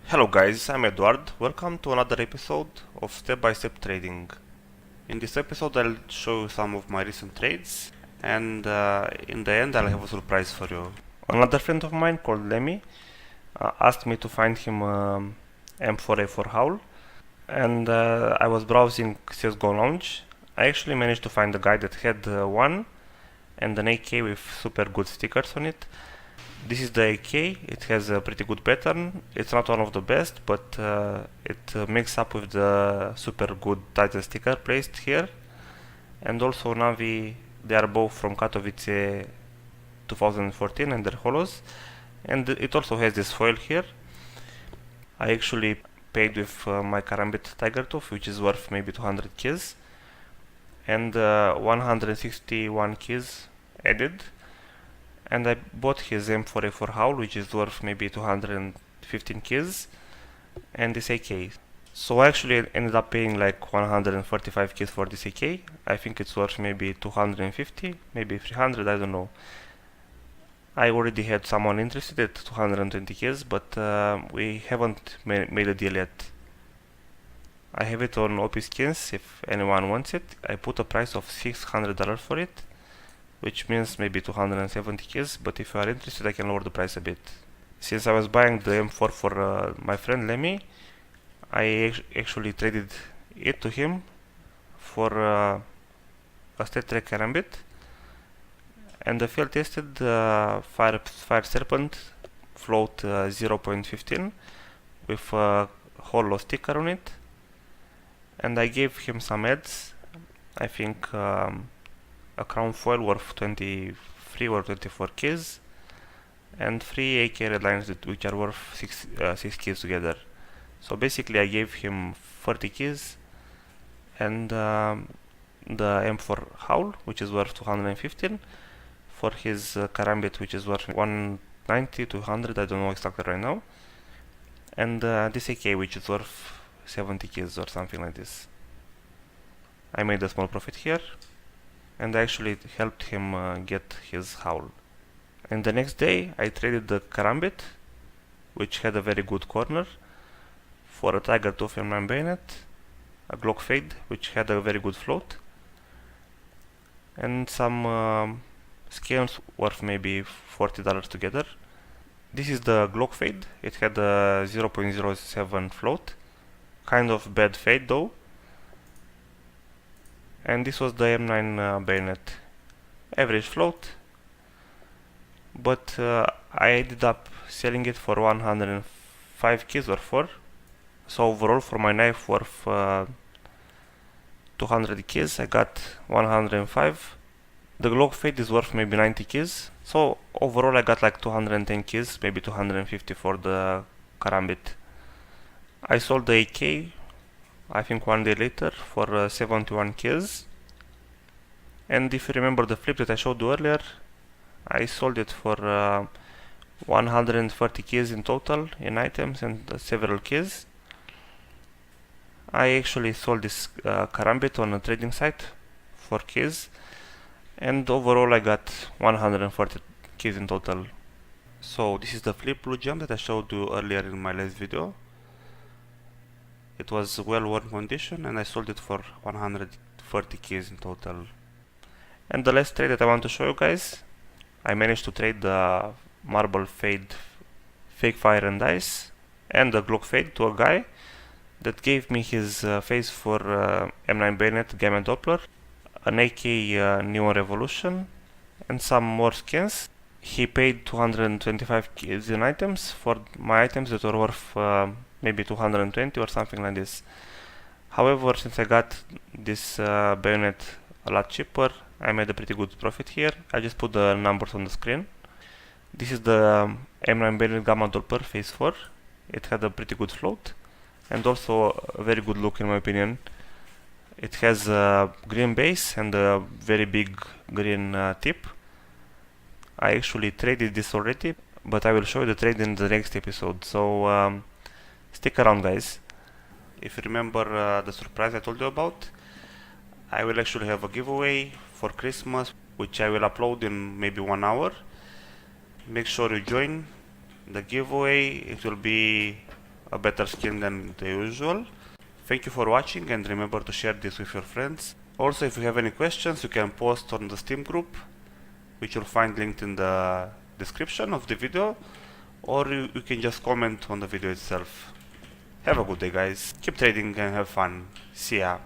Hello guys, I'm Edward. Welcome to another episode of Step by Step Trading. In this episode I'll show you some of my recent trades and in the end I'll have a surprise for you. Another friend of mine called Lemmy asked me to find him M4A4 Howl, and I was browsing CSGO Lounge. I actually managed to find a guy that had one and an AK with super good stickers on it. This is the AK. It has a pretty good pattern. It's not one of the best, but it makes up with the super good title sticker placed here. And also Navi, they are both from Katowice 2014 and they're hollows. And it also has this foil here. I actually paid with my Karambit Tiger Tooth, which is worth maybe 200 keys. And 161 keys added. And I bought his M4A4 Howl, which is worth maybe 215 keys, and this AK. So I actually ended up paying like 145 keys for this AK. I think it's worth maybe 250, maybe 300, I don't know. I already had someone interested at 220 keys, but we haven't made a deal yet. I have it on OP Skins if anyone wants it. I put a price of $600 for it, which means maybe 270 keys, but if you are interested I can lower the price a bit. Since I was buying the M4 for my friend Lemmy, I actually traded it to him for a stat track Karambit and the field tested Fire Serpent float 0.15 with a hollow sticker on it, and I gave him some ads. I think a crown foil worth 23 or 24 keys, and 3 AK red lines which are worth 6 keys together. So basically I gave him 30 keys and the M4 Howl, which is worth 215, for his Karambit, which is worth 190 to 100, I don't know exactly right now, and this AK, which is worth 70 keys or something like this. I made a small profit here, and I actually helped him get his Howl. And the next day I traded the Karambit, which had a very good corner, for a Tiger Tooth M9 Bayonet, a Glock Fade, which had a very good float, and some scales worth maybe $40 together. This is the Glock Fade. It had a 0.07 float, kind of bad fade though. And this was the M9 Bayonet, average float, but I ended up selling it for 105 keys or 4. So overall for my knife worth 200 keys I got 105. The Glock Fade is worth maybe 90 keys, so overall I got like 210 keys, maybe 250 for the Karambit. I sold the AK I think one day later for 71 keys, and if you remember the flip that I showed you earlier, I sold it for 130 keys in total in items and several keys. I actually sold this Karambit on a trading site for keys, and overall I got 140 keys in total. So this is the flip blue gem that I showed you earlier in my last video. It was well worn condition and I sold it for 130 keys in total. And the last trade that I want to show you guys, I managed to trade the Marble Fade Fake Fire and Ice and the Glock Fade to a guy that gave me his face for M9 Bayonet Gamma Doppler, an AK Neon Revolution, and some more skins. He paid 225 keys in items for my items that were worth maybe 220 or something like this. However, since I got this bayonet a lot cheaper, I made a pretty good profit here. I just put the numbers on the screen. This is the M9 Bayonet Gamma Doppler Phase 4. It had a pretty good float and also a very good look in my opinion. It has a green base and a very big green tip. I actually traded this already, but I will show you the trade in the next episode, so stick around guys. If you remember the surprise I told you about, I will actually have a giveaway for Christmas, which I will upload in maybe 1 hour. Make sure you join the giveaway. It will be a better skin than the usual. Thank you for watching, and remember to share this with your friends. Also, if you have any questions, you can post on the Steam group, which you'll find linked in the description of the video, or you can just comment on the video itself. Have a good day, guys. Keep trading and have fun. See ya.